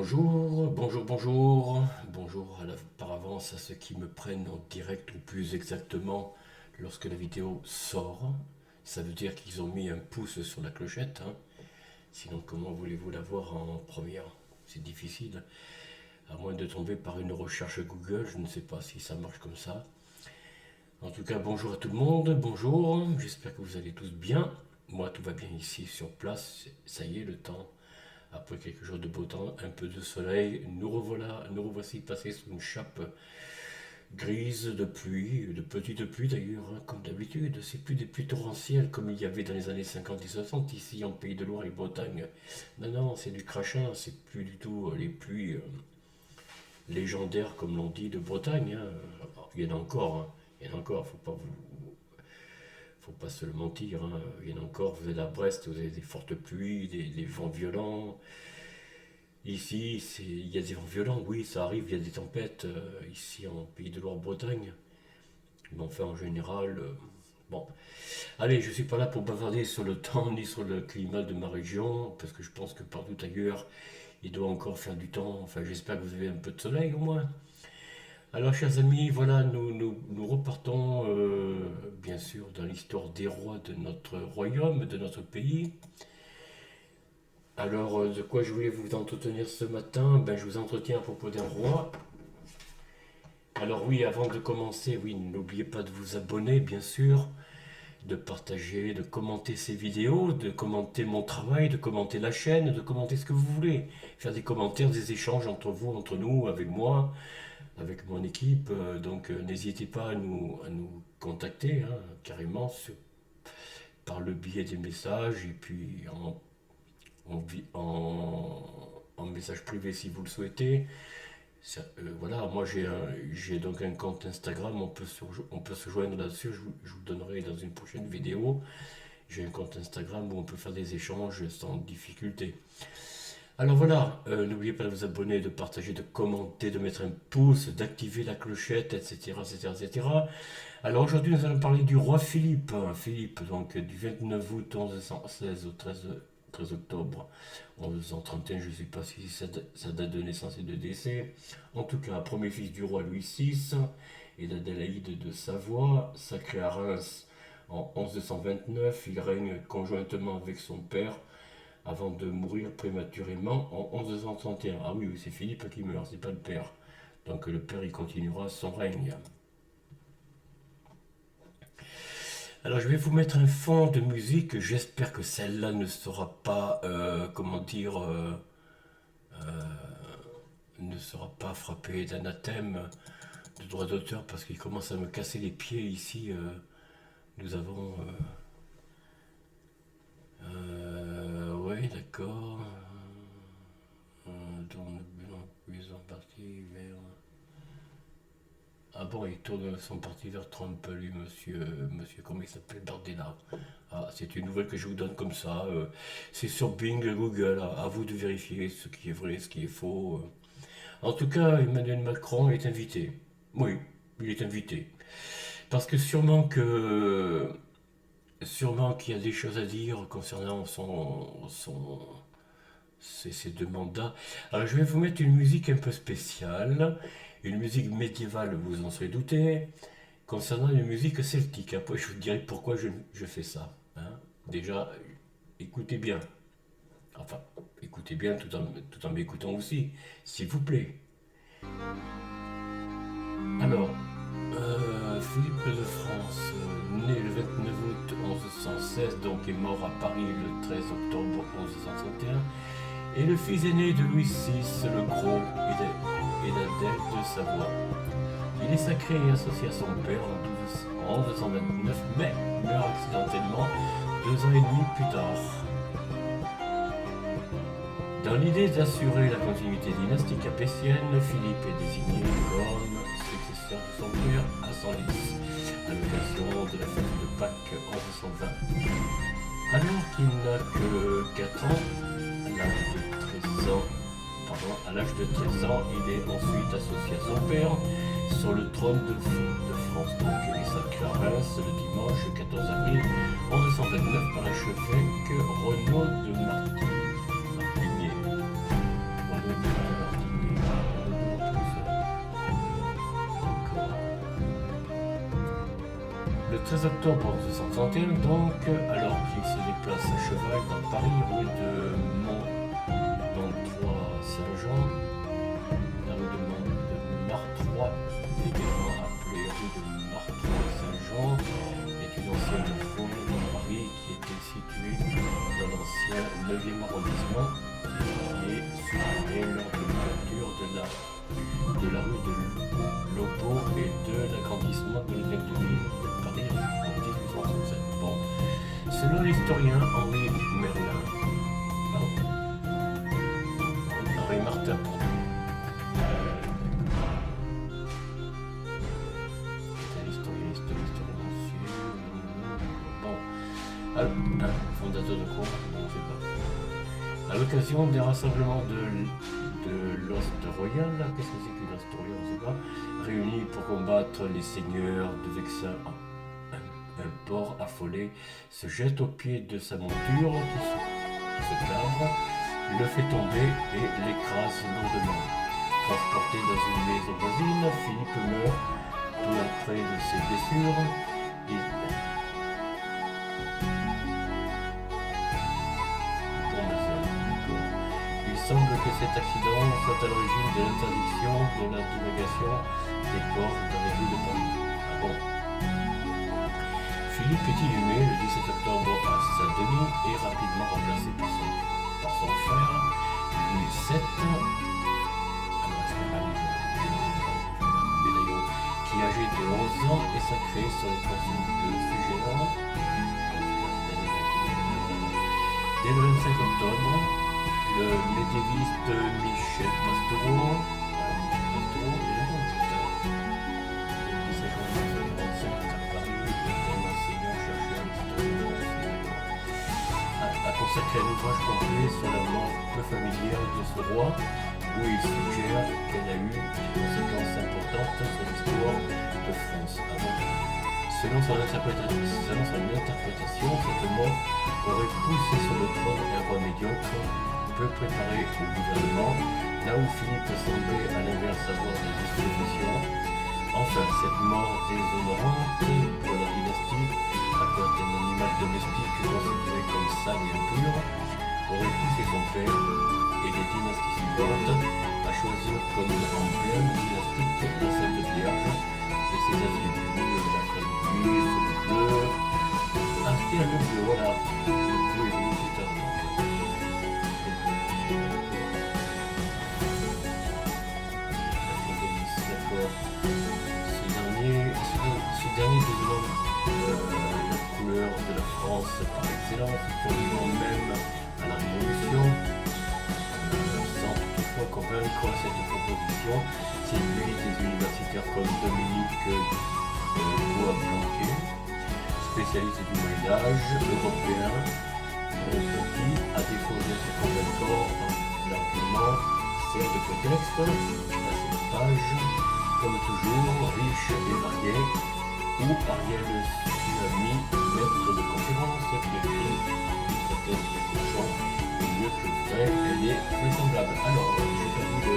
Bonjour, bonjour, bonjour, bonjour par avance à ceux qui me prennent en direct ou plus exactement lorsque la vidéo sort. Ça veut dire qu'ils ont mis un pouce sur la clochette, hein. Sinon comment voulez-vous la voir en première? C'est difficile, à moins de tomber par une recherche Google, je ne sais pas si ça marche comme ça. En tout cas, bonjour à tout le monde, bonjour, j'espère que vous allez tous bien. Moi tout va bien ici sur place, ça y est le temps. Après quelques jours de beau temps, un peu de soleil, nous revoici passés sous une chape grise de pluie, de petite pluie d'ailleurs, hein, comme d'habitude. C'est plus des pluies torrentielles comme il y avait dans les années 50 et 60 ici en Pays de Loire et Bretagne. Non, non, c'est du crachin, c'est plus du tout les pluies légendaires comme l'on dit de Bretagne, hein. Il y en a encore, hein. Il y en a encore, faut pas se le mentir, hein. Il y en a encore, vous êtes à Brest, vous avez des fortes pluies, des vents violents. Ici, il y a des vents violents, oui, ça arrive, il y a des tempêtes ici en Pays de Loire-Bretagne. Mais enfin, en général, bon. Allez, je suis pas là pour bavarder sur le temps ni sur le climat de ma région, parce que je pense que partout ailleurs, il doit encore faire du temps. Enfin, j'espère que vous avez un peu de soleil au moins. Alors, chers amis, voilà, nous repartons, bien sûr, dans l'histoire des rois de notre royaume, de notre pays. Alors, de quoi je voulais vous entretenir ce matin? Ben, je vous entretiens à propos d'un roi. Alors oui, avant de commencer, oui, n'oubliez pas de vous abonner, bien sûr, de partager, de commenter ces vidéos, de commenter mon travail, de commenter la chaîne, de commenter ce que vous voulez. Faire des commentaires, des échanges entre vous, entre nous, avec moi, avec mon équipe. Donc, n'hésitez pas à nous contacter, hein, carrément, par le biais des messages et puis en message privé si vous le souhaitez. Voilà, moi j'ai donc un compte Instagram, on peut se joindre là-dessus, je vous donnerai dans une prochaine vidéo. J'ai un compte Instagram où on peut faire des échanges sans difficulté. Alors voilà, n'oubliez pas de vous abonner, de partager, de commenter, de mettre un pouce, d'activer la clochette, etc., etc., etc. Alors aujourd'hui nous allons parler du roi Philippe, hein. Philippe, donc du 29 août 1116 au 13 octobre 1131, je ne sais pas si sa date de naissance et de décès. En tout cas, premier fils du roi Louis VI et d'Adélaïde de Savoie, sacré à Reims en 1129, il règne conjointement avec son père avant de mourir prématurément en 1131. Ah oui, oui, c'est Philippe qui meurt, c'est pas le père. Donc le père il continuera son règne. Alors je vais vous mettre un fond de musique, j'espère que celle-là ne sera pas, comment dire, ne sera pas frappée d'anathème de droit d'auteur parce qu'il commence à me casser les pieds ici. Nous avons... oui, d'accord. Dans le plus en partie vers... Ah bon, il tourne son parti vers Trump, lui, monsieur, comment il s'appelle, Bardella. Ah, c'est une nouvelle que je vous donne comme ça. C'est sur Bing, Google, à vous de vérifier ce qui est vrai, ce qui est faux. En tout cas, Emmanuel Macron est invité. Oui, il est invité. Parce que sûrement qu'il y a des choses à dire concernant ces deux mandats. Alors je vais vous mettre une musique un peu spéciale, une musique médiévale, vous en serez douté, concernant une musique celtique. Après je vous dirai pourquoi je fais ça, hein. Déjà, écoutez bien. Enfin, écoutez bien tout en m'écoutant aussi, s'il vous plaît. Alors, Philippe de France, né le 29 août 1116, donc est mort à Paris le 13 octobre 1131, est le fils aîné de Louis VI le Gros et d'Adèle de Savoie. Il est sacré et associé à son père en 1129, mais meurt accidentellement 2 ans et demi plus tard. Dans l'idée d'assurer la continuité dynastique capétienne, Philippe est désigné comme successeur de son père à Senlis, à l'occasion de la fête de Pâques 1120. Alors qu'il n'a que 4 ans, à l'âge de 13 ans, il est ensuite associé à son père sur le trône de France. Donc il est sacré à Reims le dimanche 14 avril 1129 par l'archevêque Renaud de Martigny. 13 octobre 1961, donc, alors qu'il se déplace à cheval dans Paris, rue de Mont-3 Saint-Jean, la rue de Martroi, également appelée rue de Martroi Saint-Jean, est une ancienne foire de Paris qui était située dans l'ancien 9e arrondissement et qui est supprimée lors de l'ouverture de la rue de Lobo et de l'agrandissement de l'hôtel de ville de Paris en 1867. Bon, selon l'historien Henri Merlin, Henri Martin, fondateur de quoi? On ne sait pas. À l'occasion des rassemblements de l'Host Royal, qu'est-ce que c'est que l'Host Royal? On ne sait pas. Réunis pour combattre les seigneurs de Vexin, un porc affolé se jette au pied de sa monture qui se cabre, le fait tomber et l'écrase lourdement. Transporté dans une maison voisine, Philippe meurt peu après de ses blessures. Il semble que cet accident soit à l'origine de l'interdiction de la divagation des porcs dans les rues de Paris. Ah bon. Philippe est inhumé le 17 octobre à Saint-Denis et rapidement remplacé par son frère, Louis VII, qui âgé de 11 ans est sacré sur les principes de Fugera. Dès le 25 octobre, le médiéviste Michel Pastoureau a consacré un ouvrage complet sur la mort peu familière de ce roi, où il suggère qu'elle a eu des conséquences importantes sur l'histoire de France. Selon son interprétation, cette mort aurait poussé sur le trône un roi médiocre, peu préparé au gouvernement, là où Philippe semblait à l'inverse avoir des dispositions. Enfin, cette mort déshonorante pour la dynastie, à cause d'un animal domestique considéré comme sale et impur, aurait poussé son père et les dynasties suivantes à choisir comme emblème dynastique la Sainte Vierge et ses attributs, la frédérice, le bleu, le bleu, voilà, le bleu et le etc. Ce dernier développe la couleur de la France par excellence, survivant même à la Révolution, sans toutefois convaincre cette proposition. C'est lui des universitaires comme Dominique Bois-Blanquet, spécialiste du Moyen-Âge européen, qui, à défaut d'être convaincant, l'argument sert de prétexte à cette page, comme toujours, riche et varié, où Ariel Suami, maître de conférence, qui écrit l'hypothèse de cochon, est mieux que vrai, elle est vraisemblable. Alors, j'ai pas vu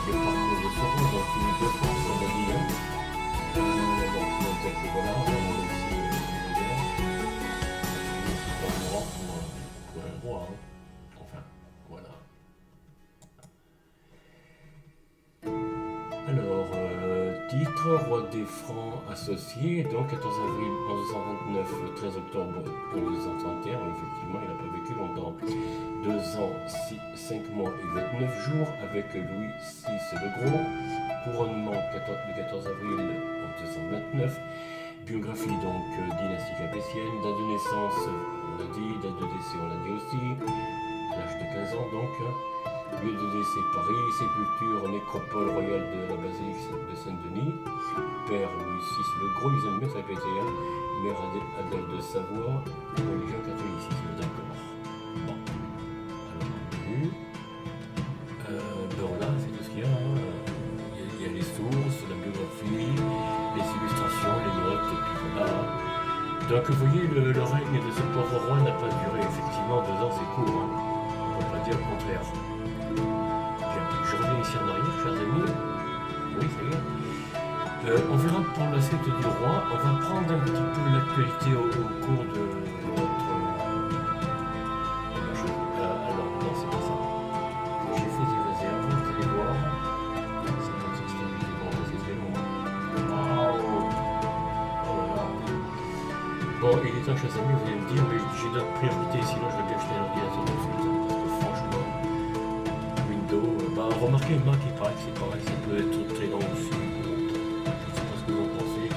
le parcours de ce roi, donc une deux fois, on va dire. Donc, voilà, on va ici c'est un roi pour un roi, hein. Enfin, voilà. Alors, titre, roi des Francs associés, donc 14 avril 1129, 13 octobre 1231, effectivement il n'a pas vécu longtemps, 2 ans, 5 mois et 29 jours avec Louis VI le Gros, couronnement le 14 avril 1229, biographie donc dynastie capétienne, date de naissance, on l'a dit, date de décès on l'a dit aussi, à l'âge de 15 ans donc, lieu de décès Paris, sépulture nécropole royale de la basilique de Saint-Denis, père Louis VI le Gros, ils aiment bien se répéter, hein, mère Adèle de Savoie, religion catholicisme, d'accord. Bon, alors on a vu. Ben voilà, c'est tout ce qu'il y a, hein. Il y a les sources, la biographie, les illustrations, les notes, et puis voilà. Donc vous voyez, le règne de ce pauvre roi n'a pas duré, effectivement, 2 ans c'est court, hein. On ne peut pas dire le contraire. Bien, je reviens ici en arrière, chers amis. Oui, ça y est. On verra pour la suite du roi. On va prendre un petit peu maintenant, chers amis, vous allez me dire, mais j'ai d'autres priorités, sinon je vais bien acheter un ordinateur tout de suite, hein, parce que franchement, Windows, remarquez, Mac, il paraît que c'est pareil, ça peut être très lent aussi. Je ne sais pas ce que vous en pensez.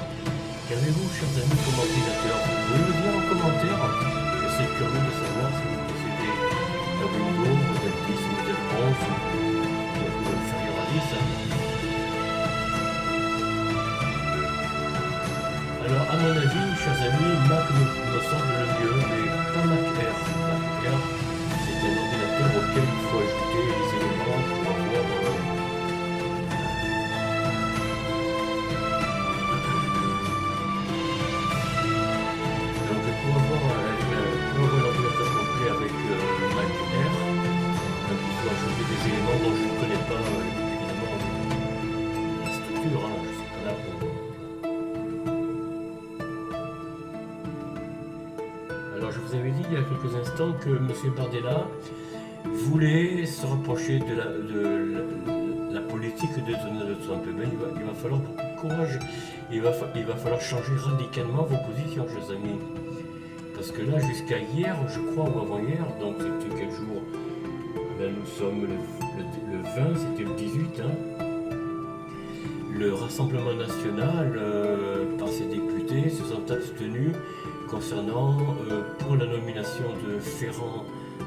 Qu'avez-vous, chers amis, comme ordinateur? Vous pouvez me dire en commentaire. Je serais curieux de savoir si vous possédez un Windows, modèle 10, modèle 11, ou inférieur à 10. Alors, à mon avis, chers amis, Mac me semble le mieux, mais pas Mac Air. Mac Air, c'est un ordinateur auquel il faut ajouter les éléments pour avoir donc pour avoir l'ordinateur complet avec Mac Air, donc il faut ajouter des éléments dont je ne connais pas évidemment la structure, hein, je ne suis pas là pour. Alors je vous avais dit il y a quelques instants que M. Bardella voulait se rapprocher de la politique de Donald Trump. Mais il va falloir beaucoup de courage. Il va falloir changer radicalement vos positions, chers amis. Parce que là, jusqu'à hier, je crois, ou avant-hier, donc c'était quel jour? Là, nous sommes le 20, c'était le 18. Hein. Le Rassemblement national, par ses députés, se sont abstenus concernant pour la nomination de Ferrand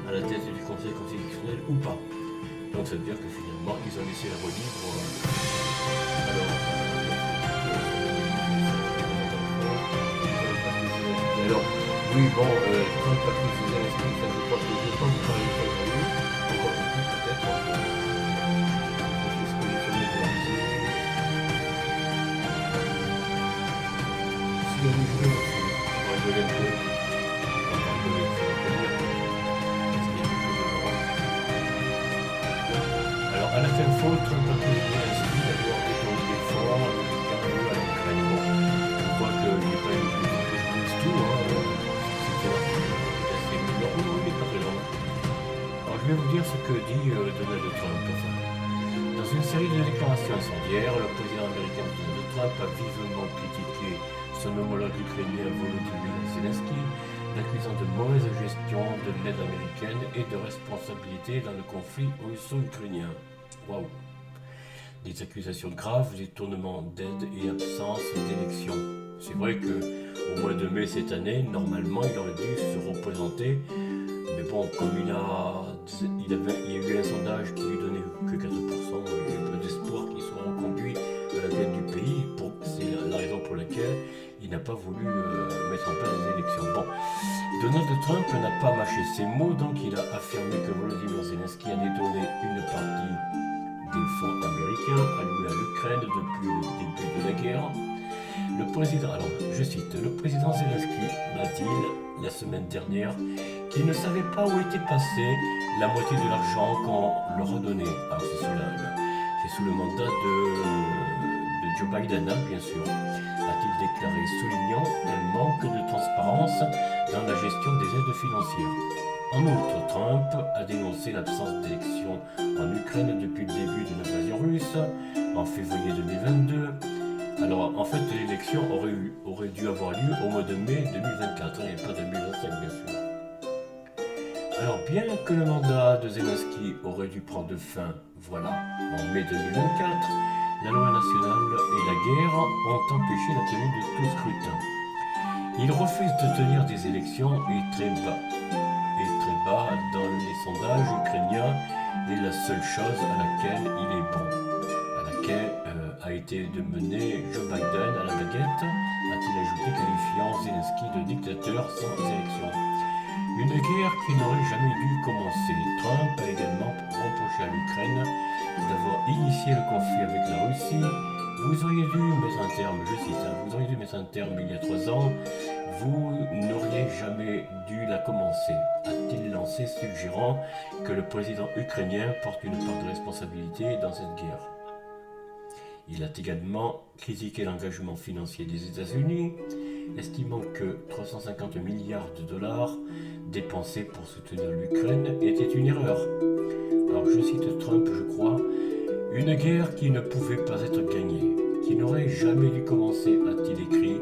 à la tête du Conseil constitutionnel ou pas. Donc ça veut dire que finalement ils ont laissé la voie libre. Alors, oui, bon, Trump a pris ses élections, ça je crois que je ne vais pas vous parler de ça aujourd'hui, encore plus peut-être. Parce que les films médiatisés. Si on est joué aussi, on va rigoler un peu. On va rigoler, ça va pas dire. Alors, à la fin faute, Trump a pris les inscrits d'avoir détourné des fonds, carrément à l'Ukraine. Bon, on voit qu'il n'y a pas eu de tout, hein. C'était assez mignon. Non, il n'est pas très long. Alors, je vais vous dire ce que dit Donald Trump. Enfin, dans une série de déclarations incendiaires, le président américain Donald Trump a vivement critiqué son homologue ukrainien Volodymyr Zelensky, l'accusant de mauvaise gestion de l'aide américaine et de responsabilité dans le conflit russo-ukrainien. Waouh! Des accusations graves, détournement d'aide et absence d'élection. C'est vrai que au mois de mai cette année, normalement, il aurait dû se représenter, mais bon, comme il y a eu un sondage qui lui donnait que 4%, il y a peu d'espoir qu'il soit reconduit à la tête du pays. C'est la raison pour laquelle il n'a pas voulu mettre en place des élections. Bon, Donald Trump n'a pas mâché ses mots, donc il a affirmé que Volodymyr Zelensky a détourné une partie des fonds américains alloués à l'Ukraine depuis le début de la guerre. Le président, alors je cite, le président Zelensky m'a dit la semaine dernière qu'il ne savait pas où était passé la moitié de l'argent qu'on leur a donné. Alors c'est sous le mandat de Joe Biden, hein, bien sûr, a-t-il déclaré, soulignant un manque de transparence dans la gestion des aides financières. En outre, Trump a dénoncé l'absence d'élections en Ukraine depuis le début de l'invasion russe, en février 2022. Alors, en fait, l'élection aurait dû avoir lieu au mois de mai 2024, et pas 2025, bien sûr. Alors, bien que le mandat de Zelensky aurait dû prendre fin, voilà, en mai 2024, la loi nationale et la guerre ont empêché la tenue de tout scrutin. Il refuse de tenir des élections et très bas dans les sondages ukrainiens est la seule chose à laquelle il est bon, à laquelle a été de mener Joe Biden à la baguette, a-t-il ajouté, qualifiant Zelensky de dictateur sans élection. Une guerre qui n'aurait jamais dû commencer. Trump a également reproché à l'Ukraine d'avoir initié le conflit avec la Russie. Vous auriez dû mettre un terme, je cite, vous auriez dû mettre un terme il y a 3 ans, vous n'auriez jamais dû la commencer, a-t-il lancé, suggérant que le président ukrainien porte une part de responsabilité dans cette guerre. Il a également critiqué l'engagement financier des États-Unis, estimant que 350 milliards de dollars dépensés pour soutenir l'Ukraine était une erreur. Alors je cite Trump, je crois, « Une guerre qui ne pouvait pas être gagnée, qui n'aurait jamais dû commencer », a-t-il écrit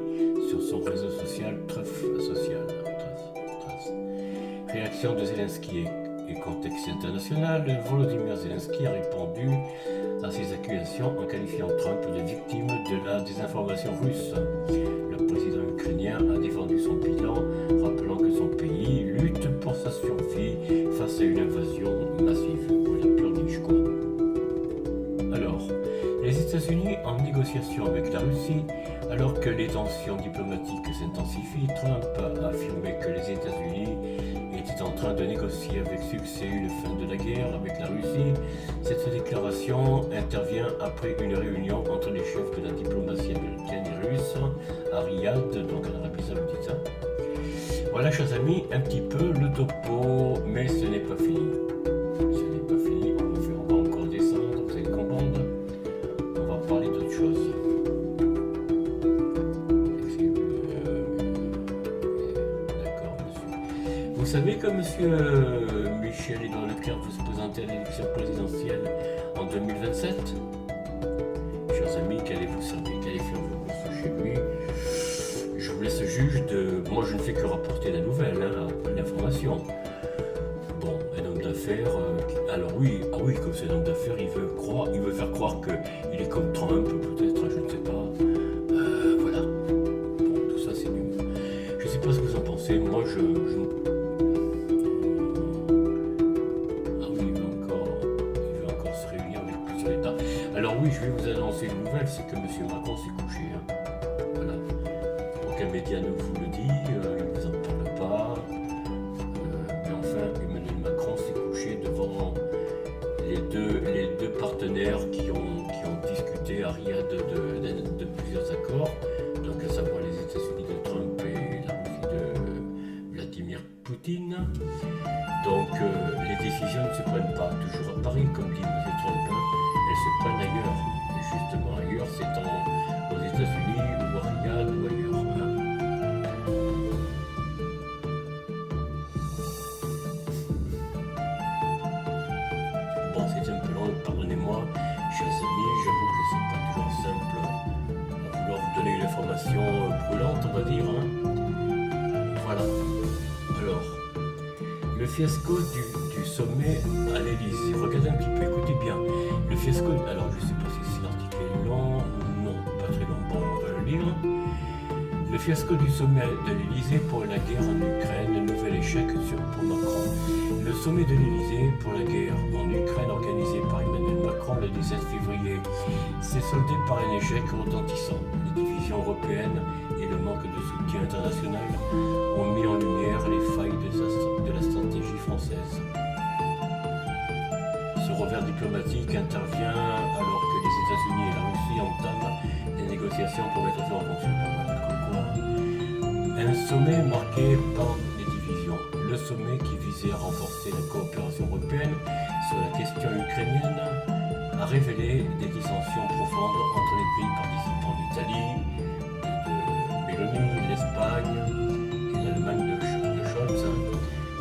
sur son réseau social Truth Social. Réaction de Zelensky et contexte international, Volodymyr Zelensky a répondu à ces accusations en qualifiant Trump de victime de la désinformation russe. Le président ukrainien a défendu son bilan, rappelant que son pays lutte pour sa survie face à une invasion massive. Pour la purge, quoi. Alors, les États-Unis en négociation avec la Russie, alors que les tensions diplomatiques s'intensifient, Trump a affirmé que les États-Unis étaient en train de négocier avec succès une fin de la guerre avec la Russie. Cette déclaration intervient après une réunion entre les chefs de la diplomatie américaine et russe à Riyad, donc en Arabie Saoudite. Voilà, chers amis, un petit peu le topo, mais ce n'est pas fini. Ce n'est pas fini, on va encore descendre, vous allez comprendre. On va parler d'autre chose. D'accord, monsieur. Vous savez que monsieur Michel-Édouard Leclerc veut se présenter à l'élection présidentielle en 2027 ? Chers amis, qu'allez-vous servir, qu'allez faire vos courses chez lui ? Je vous laisse juge de... Moi, je ne fais que rapporter la nouvelle, l'information. Bon, un homme d'affaires... Alors oui, comme c'est un homme d'affaires, il veut faire croire qu'il est comme Trump, peut-être, je ne sais pas. Voilà. Bon, tout ça, c'est nul. Je ne sais pas ce que vous en pensez. Moi, Ah oui, il veut encore se réunir avec plusieurs États. Alors oui, je vais vous annoncer une nouvelle, c'est que M. Macron s'est couché. Voilà. Aucun média ne vous le dit, il ne vous en parle pas. Mais enfin, Emmanuel Macron s'est couché devant les deux partenaires qui ont discuté à Riyad de plusieurs accords, donc à savoir les États-Unis de Trump et la Russie de Vladimir Poutine. Donc les décisions ne se prennent pas toujours à Paris, comme dit M. Trump, elles se prennent ailleurs. Et justement ailleurs, c'est aux États-Unis ou à Riyad ou ailleurs. Bon, c'est un peu long, pardonnez-moi, chers amis, j'avoue que c'est pas toujours simple à vouloir vous donner une information brûlante, on va dire. Voilà. Alors, le fiasco du sommet à l'Élysée. Regardez un petit peu, écoutez bien. Le fiasco, alors je ne sais pas si l'article est long ou non, pas très long, bon, on va le lire. Le fiasco du sommet de l'Élysée pour la guerre en Ukraine, nouvel échec pour Macron. Le sommet de l'Élysée pour la guerre en Ukraine organisé par Emmanuel Macron le 17 février s'est soldé par un échec retentissant. Les divisions européennes et le manque de soutien international ont mis en lumière les failles de la stratégie française. Ce revers diplomatique intervient alors que les États-Unis et la Russie entament des négociations pour mettre fin aux tensions. Un sommet marqué par les divisions. Le sommet qui visait à renforcer la coopération européenne sur la question ukrainienne a révélé des dissensions profondes entre les pays participants. L'Italie, de Meloni, l'Espagne et l'Allemagne de Scholz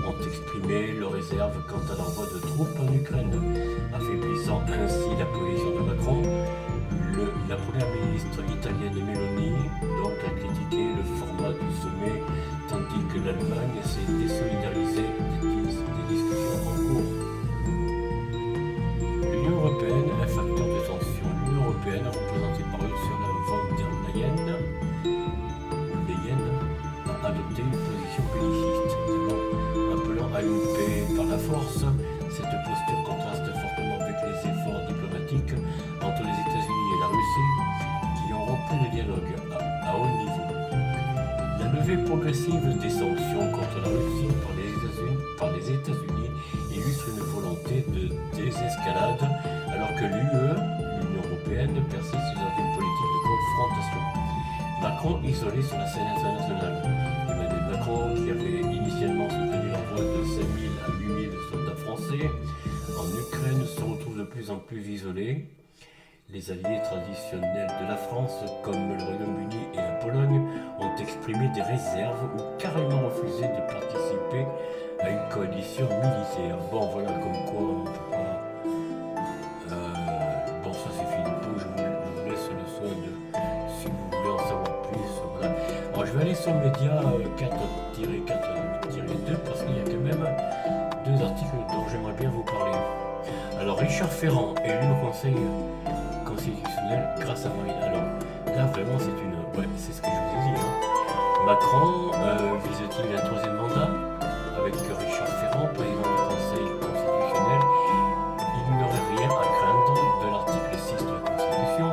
ont exprimé leurs réserves quant à l'envoi de troupes en Ukraine, affaiblissant ainsi la position de Macron. La première ministre italienne Meloni donc a critiqué le format du sommet, tandis que l'Allemagne s'est désolidarisée des discussions en cours. L'Union européenne, un facteur de tension. L'Union européenne, représentée par Ursula von der Leyen, a adopté une position belliciste, appelant à une paix par la force. Cette posture contraste fortement avec les efforts diplomatiques entre les États-Unis et la Russie, qui ont repris le dialogue à haut niveau. La levée progressive des sanctions contre la Russie par les États-Unis illustre une volonté de désescalade, alors que l'Union européenne, persiste dans une politique de confrontation. Macron isolé sur la scène internationale. Emmanuel Macron, qui avait initialement soutenu l'envoi de 5 000 à 8 000 soldats français en Ukraine, se retrouve de plus en plus isolé. Les alliés traditionnels de la France, comme le Royaume-Uni et la Pologne, ont exprimé des réserves ou carrément refusé de participer à une coalition militaire. Bon, voilà, comme quoi on peut pas... Bon, ça c'est fini. Je vous laisse le soin de... Si vous voulez en savoir plus, voilà. Alors, je vais aller sur Média 4-4-2 parce qu'il y a quand même Richard Ferrand, élu au Conseil constitutionnel grâce à Marine. Alors là vraiment c'est une... Ouais, c'est ce que je vous ai dit. Macron vise-t-il un troisième mandat avec Richard Ferrand, président du Conseil constitutionnel? Il n'aurait rien à craindre de l'article 6 de la Constitution.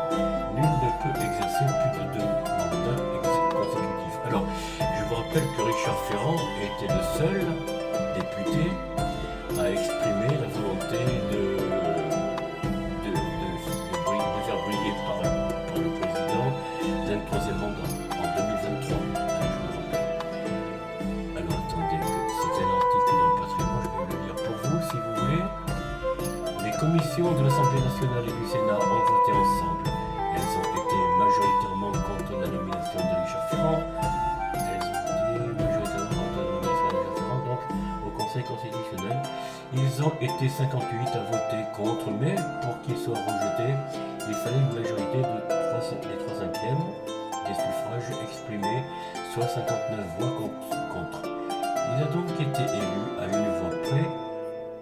Nul ne peut exercer plus de 2 mandats consécutifs. Alors, je vous rappelle que Richard Ferrand était le seul député à exprimer la volonté de faire briller par le président d'un troisième mandat en 2023. Alors attendez, c'était un article dans le Patrimoine, je vais le lire pour vous si vous voulez. Les commissions de l'Assemblée nationale et du Sénat ont voté ensemble. Elles ont été majoritairement contre la nomination de Richard Ferrand. Donc au Conseil constitutionnel. Ils ont été 58 à voter contre, mais pour qu'il soit rejeté, il fallait une majorité de 3 cinquièmes des suffrages exprimés, soit 59 voix contre. Il a donc été élu à une voix près.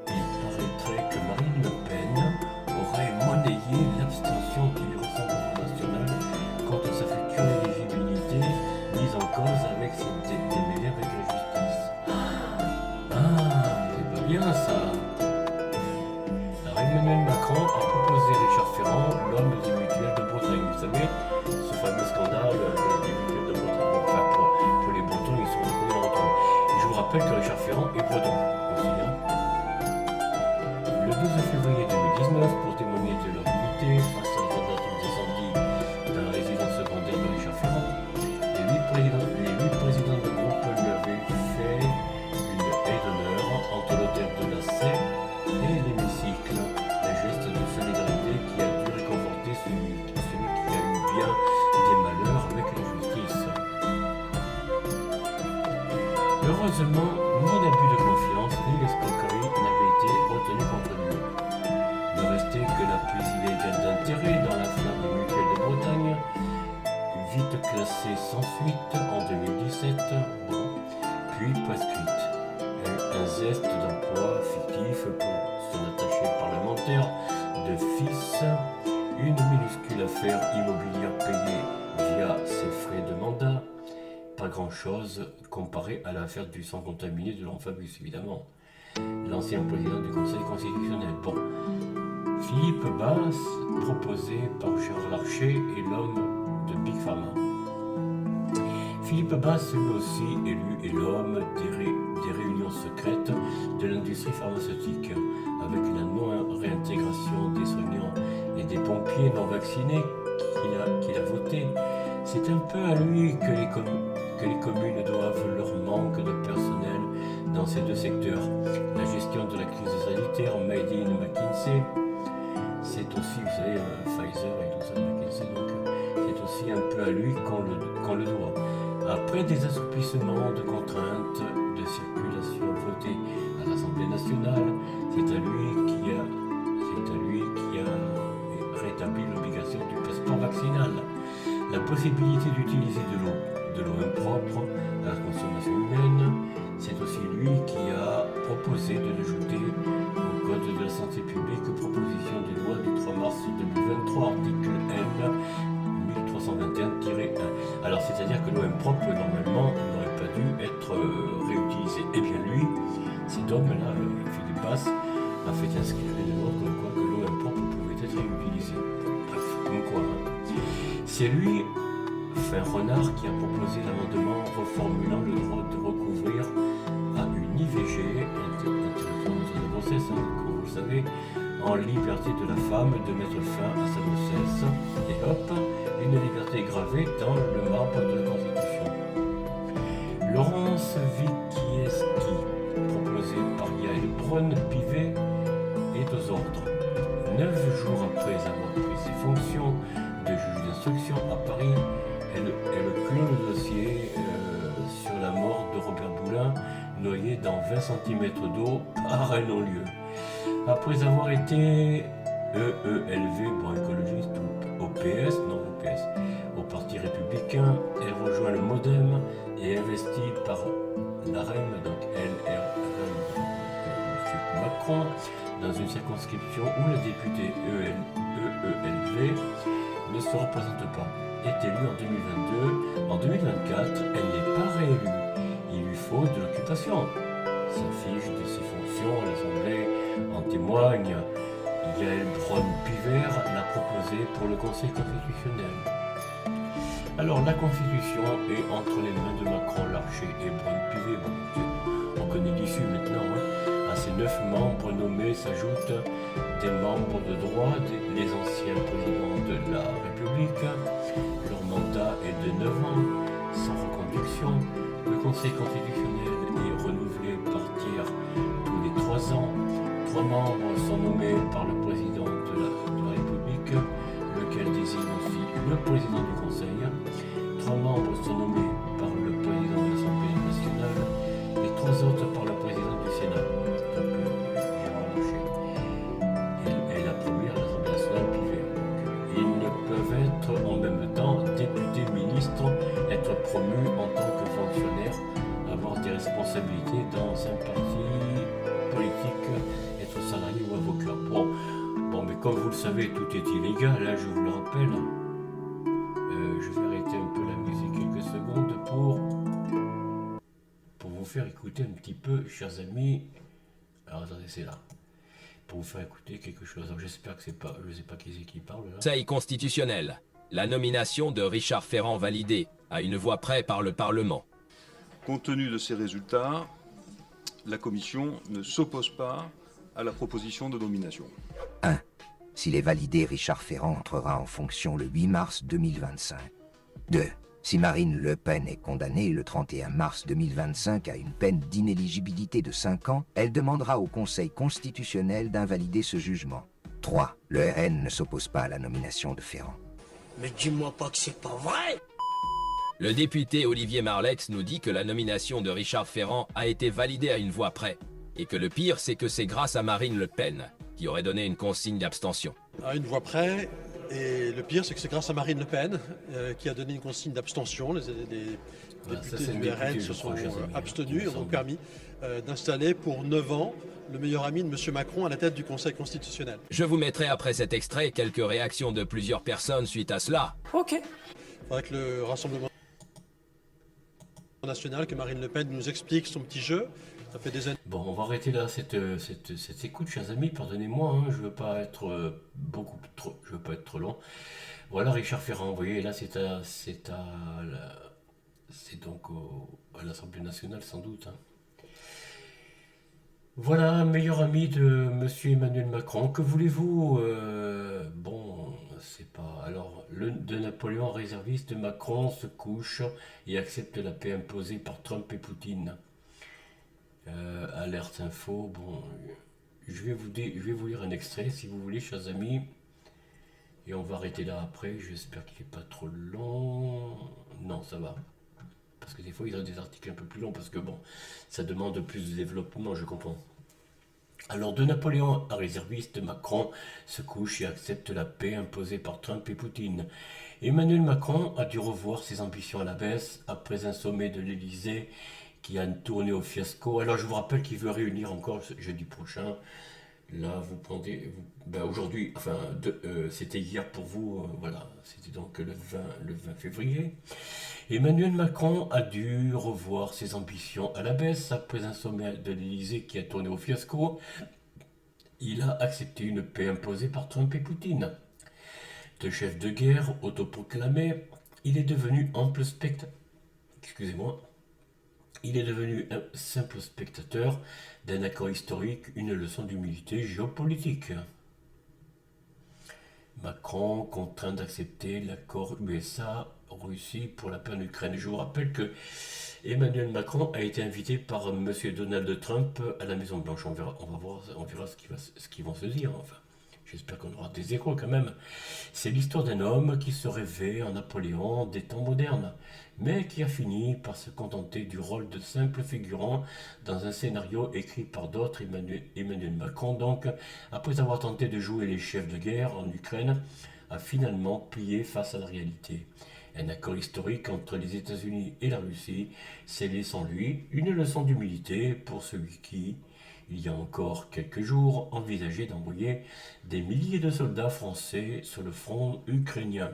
Il paraîtrait que Marine Le Pen aurait monnayé l'abstention qui lui ressemble au national contre sa future éligibilité, mise en cause avec ses démêlés avec la justice. Ah, c'est pas bien ça. Alors Emmanuel Macron a proposé Richard Ferrand, l'homme des mutuelles de Bretagne. Vous savez, ce fameux scandale des mutuelles de Bretagne. Enfin, pour les Bretons, ils sont reconnus dans Bretagne. Je vous rappelle que Richard Ferrand est breton aussi. Le 12 février 2019, pour témoigner de leur unité face à la tentative d'incendie dans la résidence secondaire de Richard Ferrand, les 8 présidents de groupe lui avaient fait une haie d'honneur entre l'hôtel de la Sée et l'hémicycle, un geste de solidarité qui a dû réconforter celui qui a eu bien des malheurs avec la justice. Heureusement, ni l'abus de confiance ni l'escroquerie n'avaient été retenus contre lui. Ne restait que la prise illégale d'intérêt dans l'affaire des mutuelles de Bretagne, vite classée sans suite en 2017, puis prescrite. Un zeste d'emploi fictif pour son attaché parlementaire de fils, une minuscule affaire immobilière payée via ses frais de mandat, pas grand-chose comparé à l'affaire du sang contaminé de l'Enfagus, évidemment. L'ancien président du Conseil constitutionnel. Bon, Philippe Bas, proposé par Gérard Larcher, est l'homme de Big Pharma. Philippe Bas, lui aussi élu, est l'homme des réunions secrètes de l'industrie pharmaceutique, avec la non-réintégration des soignants et des pompiers non vaccinés qu'il a voté. C'est un peu à lui que les communes doivent leur manque de personnel dans ces deux secteurs. La gestion de la crise sanitaire, Made in McKinsey, c'est aussi, vous savez, Pfizer et tout ça, McKinsey, donc c'est aussi un peu à lui qu'on le doit. Après des assouplissements de contraintes de circulation votées à l'Assemblée nationale, c'est à lui qui a rétabli l'obligation du passeport vaccinal. La possibilité d'utiliser de l'eau impropre à la consommation humaine, c'est aussi lui qui a proposé de l'ajouter au Code de la santé publique, proposition de loi du 3 mars 2023, article L 1321-1. Alors c'est-à-dire que l'eau impropre, normalement, n'aurait pas dû être réutilisée. Et bien lui, cet homme-là, Philippe Bas, a fait inscrire une loi comme quoi que l'eau impropre pouvait être réutilisée. Bref, comme quoi. C'est lui, fin Renard, qui a proposé l'amendement reformulant le droit de recourir à une IVG, interruption de la grossesse, comme vous le savez, en liberté de la femme de mettre fin à sa grossesse, et hop, une liberté gravée dans le marbre de la Constitution. Laurence Wikieski, proposée par Yael Braun-Pivet, est aux ordres. 9 jours après avoir pris ses fonctions de juge d'instruction à Paris, elle clôt le dossier sur la mort de Robert Boulin, noyé dans 20 cm d'eau par un non-lieu. Après avoir été EELV, bon écologiste, ou OPS, au Parti républicain, elle rejoint le MoDem et investie par l'AREM, donc LREM, M. Macron, dans une circonscription où la députée EELV ne se représente pas. Est élue en 2022. En 2024, elle n'est pas réélue. Il lui faut de l'occupation. S'affiche de ses fonctions à l'Assemblée en témoigne. Yael Braun-Pivet l'a proposé pour le Conseil constitutionnel. Alors la Constitution est entre les mains de Macron, Larcher et Braun-Pivet. Bon, on connaît l'issue maintenant. À ces 9 membres nommés s'ajoutent des membres de droit, les anciens présidents de la République. Leur mandat est de 9 ans, sans reconduction. Le Conseil constitutionnel est renouvelé par tiers tous les 3 ans. 3 membres sont nommés par le président de la République, lequel désigne aussi le président du Conseil. 3 membres sont nommés par le président de l'Assemblée nationale et 3 autres par le président du Sénat. Donc, Gérard Larcher. Et la première, l'Assemblée nationale, Pivet. Ils ne peuvent être en même temps députés, ministres, être promus en tant que fonctionnaires, avoir des responsabilités dans un parti politique, être salarié ou avocat. Bon, mais comme vous le savez, tout est illégal, là je vous le rappelle. Je vais arrêter un peu la musique quelques secondes pour vous faire écouter un petit peu, chers amis. Alors attendez, c'est là. Pour vous faire écouter quelque chose. Alors, j'espère que c'est pas, je sais pas qui c'est qui parle là. Conseil constitutionnel. La nomination de Richard Ferrand validée, à une voix près par le Parlement. Compte tenu de ces résultats, la Commission ne s'oppose pas à la proposition de nomination. 1. S'il est validé, Richard Ferrand entrera en fonction le 8 mars 2025. 2. Si Marine Le Pen est condamnée le 31 mars 2025 à une peine d'inéligibilité de 5 ans, elle demandera au Conseil constitutionnel d'invalider ce jugement. 3. Le RN ne s'oppose pas à la nomination de Ferrand. Mais dis-moi pas que c'est pas vrai! Le député Olivier Marleix nous dit que la nomination de Richard Ferrand a été validée à une voix près. Et que le pire, c'est que c'est grâce à Marine Le Pen, qui aurait donné une consigne d'abstention. À une voix près, et le pire, c'est que c'est grâce à Marine Le Pen qui a donné une consigne d'abstention. Les députés du RN se sont abstenus et ont permis d'installer pour 9 ans le meilleur ami de M. Macron à la tête du Conseil constitutionnel. Je vous mettrai après cet extrait quelques réactions de plusieurs personnes suite à cela. Ok. Il faudrait que le Rassemblement national, que Marine Le Pen nous explique son petit jeu. Ça fait des années. Bon, on va arrêter là cette écoute, chers amis. Pardonnez-moi, je veux pas être je veux pas être trop long. Voilà, Richard Ferrand. Vous voyez, là, c'est donc à l'Assemblée nationale, sans doute. Voilà, meilleur ami de Monsieur Emmanuel Macron. Que voulez-vous Bon, c'est pas. Alors, de Napoléon réserviste, Macron se couche et accepte la paix imposée par Trump et Poutine. Alerte info, bon, je vais vous lire un extrait si vous voulez, chers amis, et on va arrêter là après. J'espère qu'il n'est pas trop long. Non, ça va, parce que des fois ils ont des articles un peu plus longs, parce que bon, ça demande plus de développement, je comprends. Alors, de Napoléon à réserviste, Macron se couche et accepte la paix imposée par Trump et Poutine. Emmanuel Macron a dû revoir ses ambitions à la baisse après un sommet de l'Élysée qui a tourné au fiasco. Alors je vous rappelle qu'il veut réunir encore jeudi prochain. Là, vous prenez... aujourd'hui, enfin, c'était hier pour vous, voilà, c'était donc le 20 février. Emmanuel Macron a dû revoir ses ambitions à la baisse après un sommet de l'Élysée qui a tourné au fiasco. Il a accepté une paix imposée par Trump et Poutine. De chef de guerre autoproclamé, il est devenu Il est devenu un simple spectateur d'un accord historique, une leçon d'humilité géopolitique. Macron contraint d'accepter l'accord USA-Russie pour la paix en Ukraine. Je vous rappelle que Emmanuel Macron a été invité par M. Donald Trump à la Maison Blanche. On verra ce qu'ils vont se dire. Enfin, j'espère qu'on aura des échos quand même. C'est l'histoire d'un homme qui se rêvait en Napoléon des temps modernes, mais qui a fini par se contenter du rôle de simple figurant dans un scénario écrit par d'autres. Emmanuel Macron, donc, après avoir tenté de jouer les chefs de guerre en Ukraine, a finalement plié face à la réalité. Un accord historique entre les États-Unis et la Russie scellait sans lui une leçon d'humilité pour celui qui, il y a encore quelques jours, envisageait d'envoyer des milliers de soldats français sur le front ukrainien.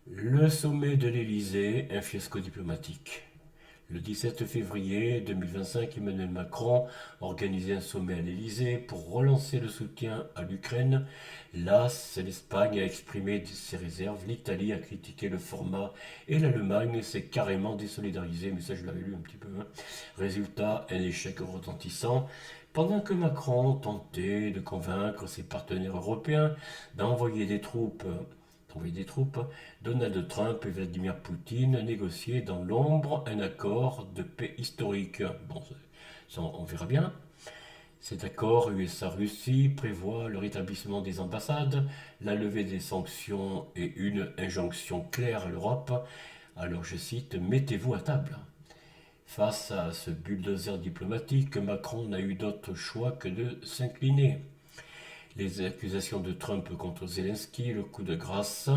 Le sommet de l'Élysée, un fiasco diplomatique. Le 17 février 2025, Emmanuel Macron organisait un sommet à l'Élysée pour relancer le soutien à l'Ukraine. Là, l'Espagne a exprimé ses réserves, l'Italie a critiqué le format et l'Allemagne s'est carrément désolidarisée. Mais ça, je l'avais lu un petit peu. Résultat, un échec retentissant. Pendant que Macron tentait de convaincre ses partenaires européens d'envoyer des troupes, Donald Trump et Vladimir Poutine négociaient dans l'ombre un accord de paix historique. Bon, ça, on verra bien. Cet accord USA-Russie prévoit le rétablissement des ambassades, la levée des sanctions et une injonction claire à l'Europe. Alors je cite, mettez-vous à table. Face à ce bulldozer diplomatique, Macron n'a eu d'autre choix que de s'incliner. Les accusations de Trump contre Zelensky, le coup de grâce.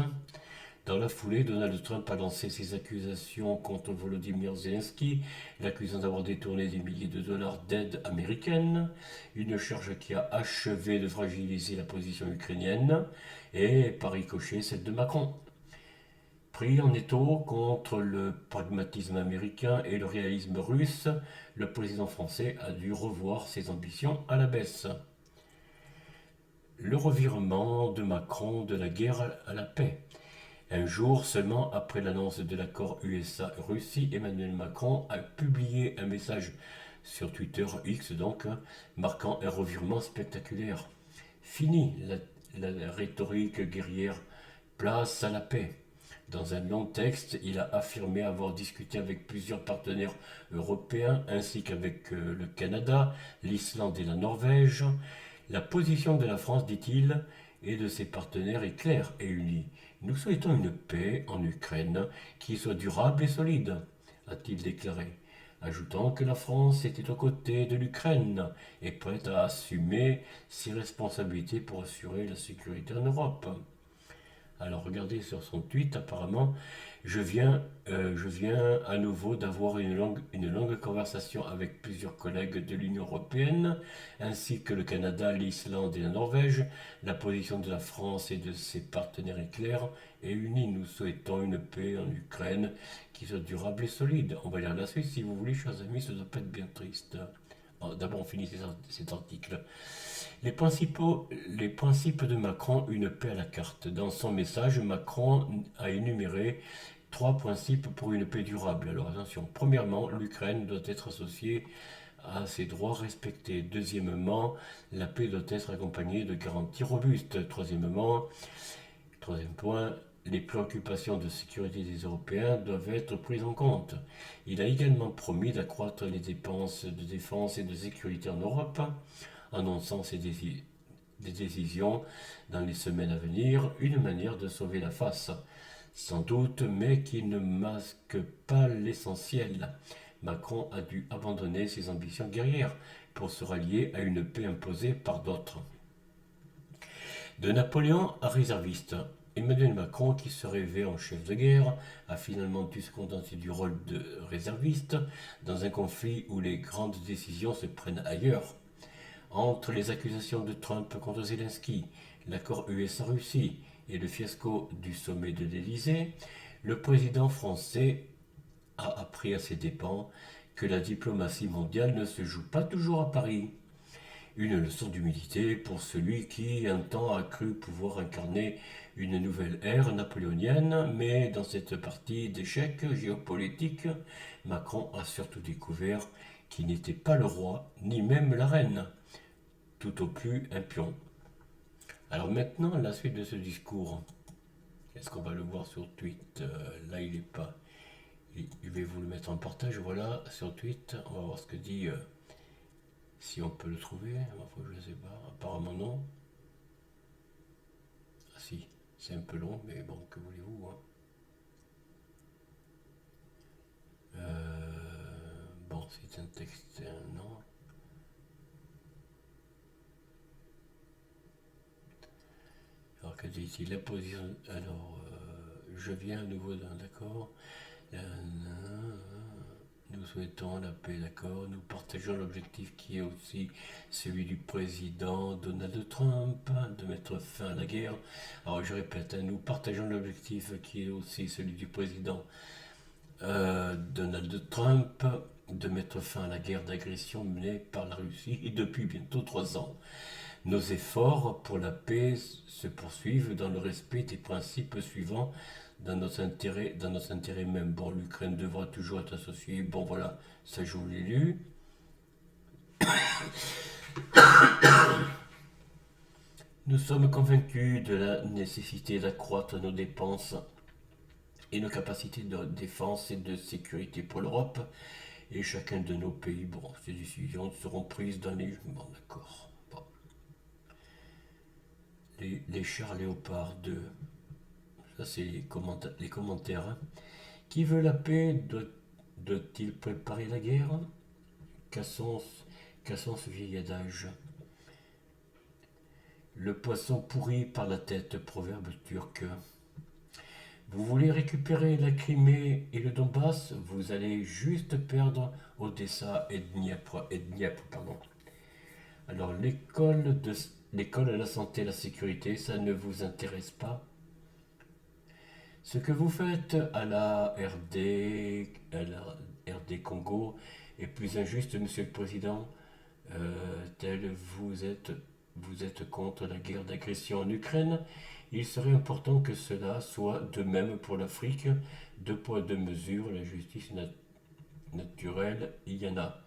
Dans la foulée, Donald Trump a lancé ses accusations contre Volodymyr Zelensky, l'accusant d'avoir détourné des milliers de dollars d'aide américaine, une charge qui a achevé de fragiliser la position ukrainienne et, par ricochet, celle de Macron. Pris en étau contre le pragmatisme américain et le réalisme russe, le président français a dû revoir ses ambitions à la baisse. Le revirement de Macron de la guerre à la paix. Un jour seulement après l'annonce de l'accord USA-Russie, Emmanuel Macron a publié un message sur Twitter, X donc, marquant un revirement spectaculaire. Fini la rhétorique guerrière, place à la paix. Dans un long texte, il a affirmé avoir discuté avec plusieurs partenaires européens ainsi qu'avec le Canada, l'Islande et la Norvège. La position de la France, dit-il, et de ses partenaires est claire et unie. Nous souhaitons une paix en Ukraine qui soit durable et solide, a-t-il déclaré, ajoutant que la France était aux côtés de l'Ukraine et prête à assumer ses responsabilités pour assurer la sécurité en Europe. Alors regardez sur son tweet, apparemment, je viens à nouveau d'avoir une longue conversation avec plusieurs collègues de l'Union européenne, ainsi que le Canada, l'Islande et la Norvège. La position de la France et de ses partenaires est claire et unie. Nous souhaitons une paix en Ukraine qui soit durable et solide. On va lire la suite si vous voulez, chers amis, ça doit pas être bien triste. D'abord, on finit cet article. Les principes de Macron, une paix à la carte. Dans son message, Macron a énuméré 3 principes pour une paix durable. Alors attention, premièrement, l'Ukraine doit être associée à ses droits respectés. Deuxièmement, la paix doit être accompagnée de garanties robustes. Troisième point, les préoccupations de sécurité des Européens doivent être prises en compte. Il a également promis d'accroître les dépenses de défense et de sécurité en Europe, annonçant des décisions dans les semaines à venir, une manière de sauver la face, sans doute, mais qui ne masque pas l'essentiel. Macron a dû abandonner ses ambitions guerrières pour se rallier à une paix imposée par d'autres. De Napoléon à réserviste, Emmanuel Macron, qui se rêvait en chef de guerre, a finalement dû se contenter du rôle de réserviste dans un conflit où les grandes décisions se prennent ailleurs. Entre les accusations de Trump contre Zelensky, l'accord USA-Russie et le fiasco du sommet de l'Élysée, le président français a appris à ses dépens que la diplomatie mondiale ne se joue pas toujours à Paris. Une leçon d'humilité pour celui qui, un temps, a cru pouvoir incarner une nouvelle ère napoléonienne, mais dans cette partie d'échecs géopolitiques, Macron a surtout découvert qu'il n'était pas le roi, ni même la reine, tout au plus un pion. Alors maintenant, la suite de ce discours, est-ce qu'on va le voir sur Twitter? Là, il n'est pas. Je vais vous le mettre en partage, voilà, sur Twitter. On va voir ce que dit... si on peut le trouver, je ne sais pas, apparemment non. Ah si, c'est un peu long, mais bon, que voulez-vous, hein. Bon, c'est un texte, non. Alors, que dit-il? La position... Alors, je viens à nouveau d'accord. Nous souhaitons la paix, d'accord. Nous partageons l'objectif qui est aussi celui du président Donald Trump, de mettre fin à la guerre. Alors je répète, hein, nous partageons l'objectif qui est aussi celui du président Donald Trump, de mettre fin à la guerre d'agression menée par la Russie depuis bientôt 3 ans. Nos efforts pour la paix se poursuivent dans le respect des principes suivants, dans notre intérêt même. Bon, l'Ukraine devra toujours être associée. Bon, voilà, ça je vous l'ai lu. Nous sommes convaincus de la nécessité d'accroître nos dépenses et nos capacités de défense et de sécurité pour l'Europe et chacun de nos pays. Bon, ces décisions seront prises dans les... Bon, d'accord. Bon. Les chars Léopard 2. Ça, c'est les commentaires. Hein. Qui veut la paix doit-il préparer la guerre? Cassons ce vieil adage. Le poisson pourri par la tête, proverbe turc. Vous voulez récupérer la Crimée et le Donbass? Vous allez juste perdre Odessa et Dniepr. Alors, l'école à la santé et la sécurité, ça ne vous intéresse pas? Ce que vous faites à la RD Congo est plus injuste, Monsieur le Président. Vous êtes contre la guerre d'agression en Ukraine. Il serait important que cela soit de même pour l'Afrique. 2 poids 2 mesures, la justice naturelle, il y en a.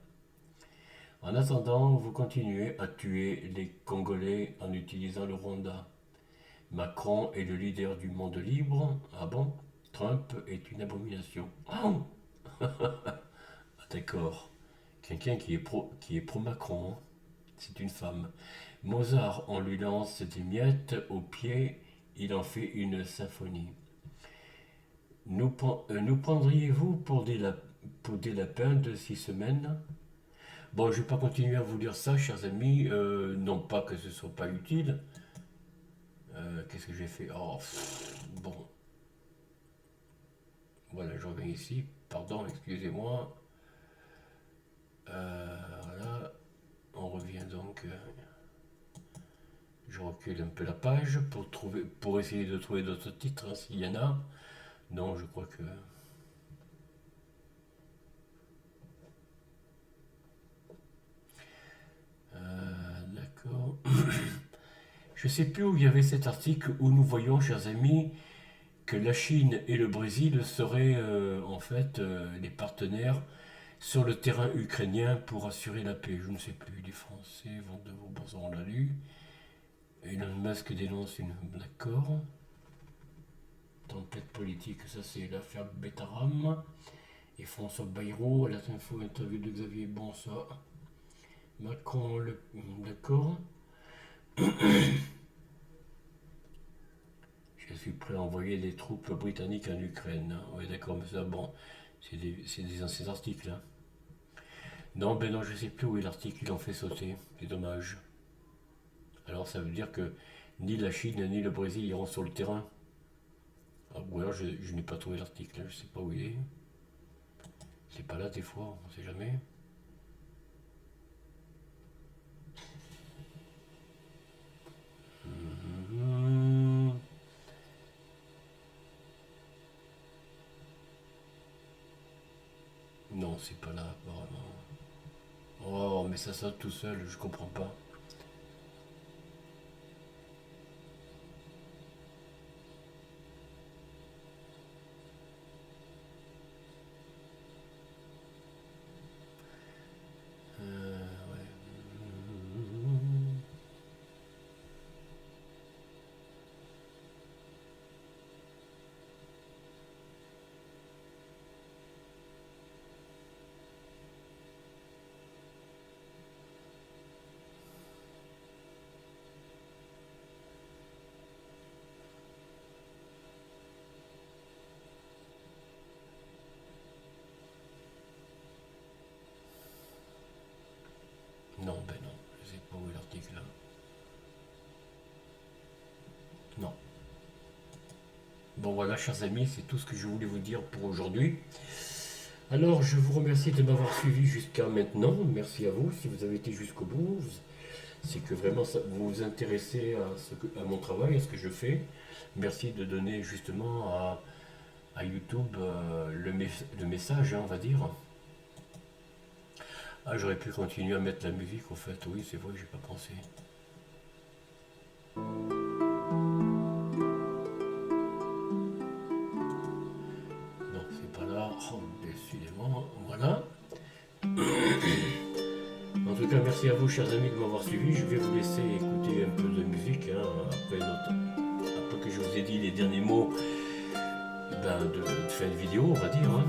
En attendant, vous continuez à tuer les Congolais en utilisant le Rwanda. Macron est le leader du monde libre. Ah bon? Trump est une abomination. Oh d'accord. Quelqu'un qui est pro Macron. Hein. C'est une femme. Mozart, on lui lance des miettes aux pieds, il en fait une symphonie. Nous prendriez-vous pour des lapins de 6 semaines? Bon, je ne vais pas continuer à vous lire ça, chers amis. Non pas que ce ne soit pas utile. Qu'est-ce que j'ai fait? Oh, bon. Voilà, je reviens ici. Pardon, excusez-moi. Voilà. On revient donc. Je recule un peu la page pour essayer de trouver d'autres titres, hein, s'il y en a. Non, je crois que... D'accord. Je ne sais plus où il y avait cet article où nous voyons, chers amis, que la Chine et le Brésil seraient en fait les partenaires sur le terrain ukrainien pour assurer la paix. Je ne sais plus, les Français vont de vos on l'a lu. Elon Musk dénonce une... D'accord. Tempête politique, ça c'est l'affaire Betaram. Et François Bayrou, à la info, interview de Xavier Bon, ça. Macron, d'accord. Je suis prêt à envoyer des troupes britanniques en Ukraine. Hein. Oui, d'accord, mais ça, bon, c'est des anciens articles. Hein. Non, ben non, je sais plus où est l'article, ils l'ont fait sauter. C'est dommage. Alors ça veut dire que ni la Chine ni le Brésil iront sur le terrain. Ah, ou alors je n'ai pas trouvé l'article, je ne sais pas où il est. C'est pas là des fois, on ne sait jamais. Non, c'est pas là apparemment. Oh, mais ça saute tout seul, je comprends pas. Ouais. Non, ben non, je sais pas où est l'article là. Non. Bon voilà, chers amis, c'est tout ce que je voulais vous dire pour aujourd'hui. Alors, je vous remercie de m'avoir suivi jusqu'à maintenant. Merci à vous si vous avez été jusqu'au bout. C'est que vraiment vous vous intéressez à mon travail, à ce que je fais. Merci de donner justement à YouTube le message, hein, on va dire. Ah, j'aurais pu continuer à mettre la musique, en fait. Oui, c'est vrai que j'ai pas pensé. Non, c'est pas là. Oh, décidément. Voilà. En tout cas, merci à vous, chers amis, de m'avoir suivi. Je vais vous laisser écouter un peu de musique, hein, après que je vous ai dit les derniers mots de fin de vidéo, on va dire. Hein.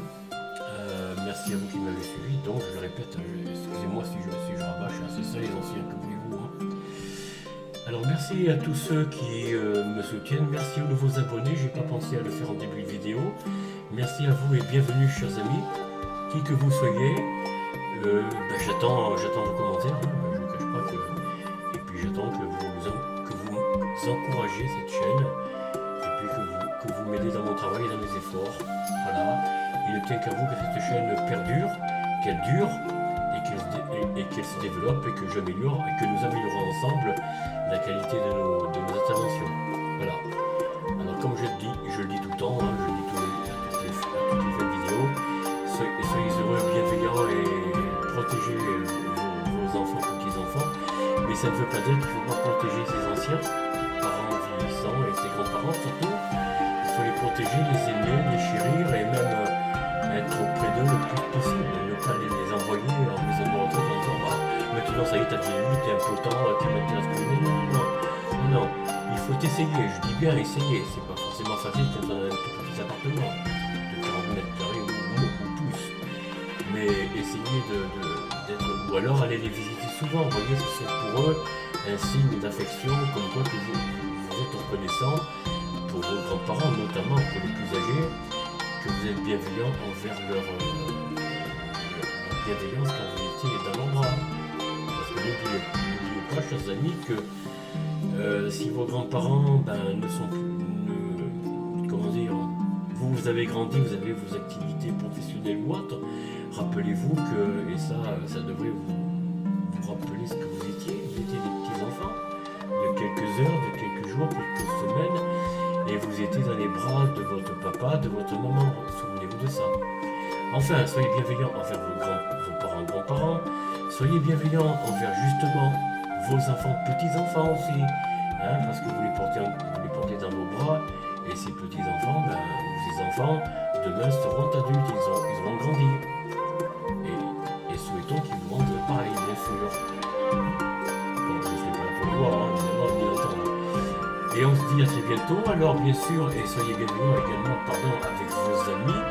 Merci à vous qui m'avez suivi. Donc, je le répète, excusez-moi si je rabâche, hein, c'est ça les anciens, que voulez-vous. Hein. Alors, merci à tous ceux qui me soutiennent. Merci aux nouveaux abonnés. J'ai pas pensé à le faire en début de vidéo. Merci à vous et bienvenue, chers amis, qui que vous soyez. J'attends vos commentaires, hein, je ne vous cache pas que... Et puis j'attends que vous encouragez cette chaîne, et puis que vous m'aidez dans mon travail et dans mes efforts. Voilà. Il ne tient qu'à vous que cette chaîne perdure, qu'elle dure, et qu'elle se développe, et que j'améliore, et que nous améliorons ensemble la qualité de nos interventions. Voilà. Alors comme je le dis tout le temps, hein, je le dis à toutes les vidéos, soyez heureux, bienveillants et protégez vos enfants, petits-enfants, mais ça ne veut pas dire qu'il ne faut pas protéger ses anciens, parents vieillissants et ses grands-parents surtout. Il faut les protéger, les aimer, les chérir et même être auprès d'eux le plus possible, ne pas les envoyer en maison de retraite en disant maintenant ça y est, t'as vieilli, t'es impotent, tu m'intéresses plus. Non, il faut essayer, je dis bien essayer, c'est pas forcément facile quand on a un tout petit appartement de 40 mètres carrés ou plus. Mais essayez d'être... Ou alors allez les visiter souvent, vous voyez, c'est pour eux un signe d'affection, comme quoi que vous êtes reconnaissant pour vos grands-parents, notamment pour les plus âgés, que vous êtes bienveillant envers leur bienveillance quand vous étiez dans leurs bras. Parce que n'oubliez pas, chers amis, que si vos grands-parents ne sont plus... comment dire... Vous avez grandi, vous avez vos activités professionnelles ou autres. Rappelez-vous que, et ça devrait vous rappeler ce que vous étiez des petits-enfants, de quelques heures, de quelques jours, quelques semaines, et vous étiez dans les bras de votre papa, de votre maman, souvenez-vous de ça. Enfin, soyez bienveillants envers vos parents, grands-parents, soyez bienveillants envers justement vos enfants, petits-enfants aussi, hein, parce que vous les portez dans vos bras, et ces petits-enfants, ces enfants, demain seront adultes, ils auront grandi. Et souhaitons qu'ils vous rendent pareil, bien sûr. Bon, je ne suis pas là pour le voir, hein, évidemment, bien entendu. Et on se dit à très bientôt, alors bien sûr, et soyez bienvenus également, avec vos amis,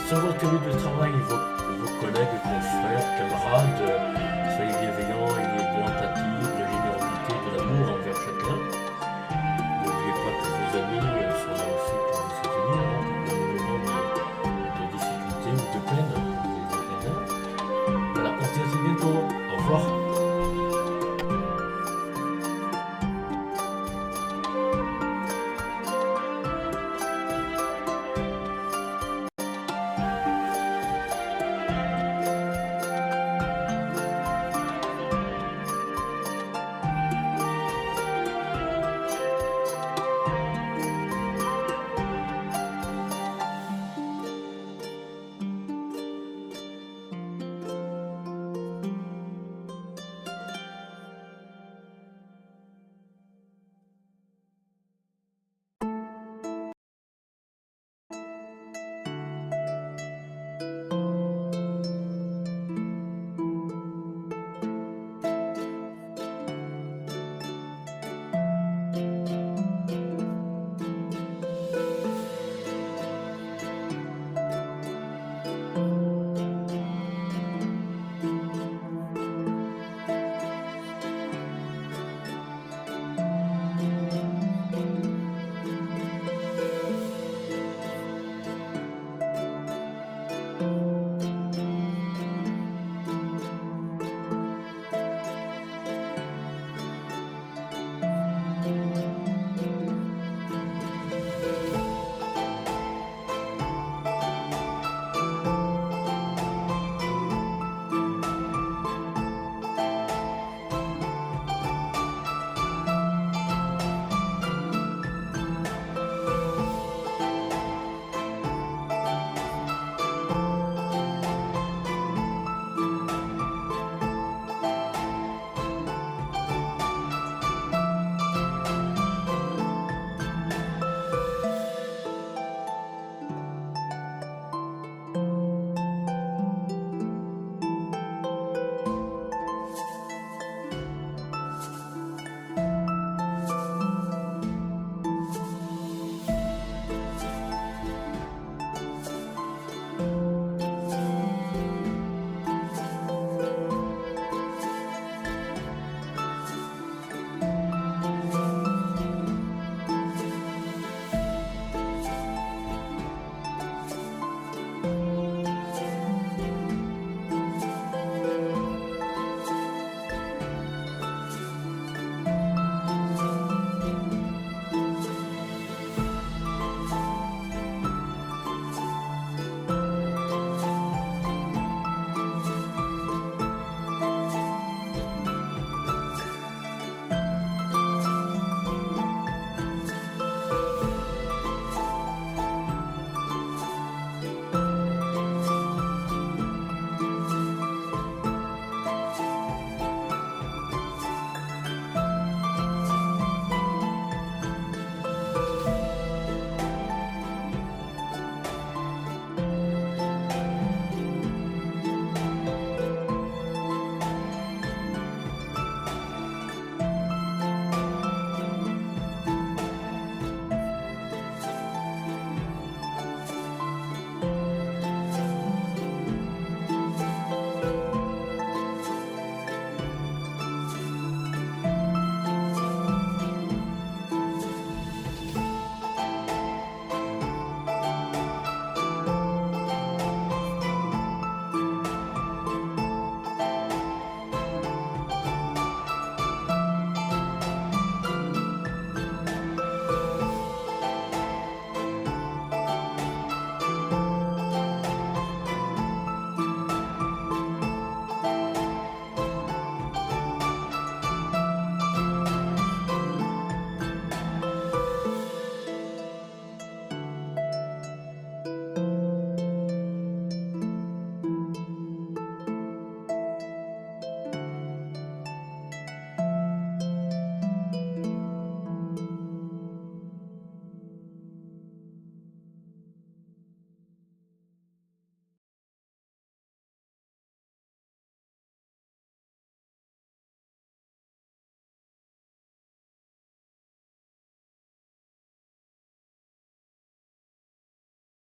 sur votre lieu de travail, vos collègues, confrères, camarades, soyez bienveillants, ayez de l'empathie, de la générosité, de l'amour envers chacun. N'oubliez pas que vos amis sont là aussi pour vous soutenir, hein, dans les moments de difficulté ou de peine. Voilà, on se dit à très bientôt. Au revoir.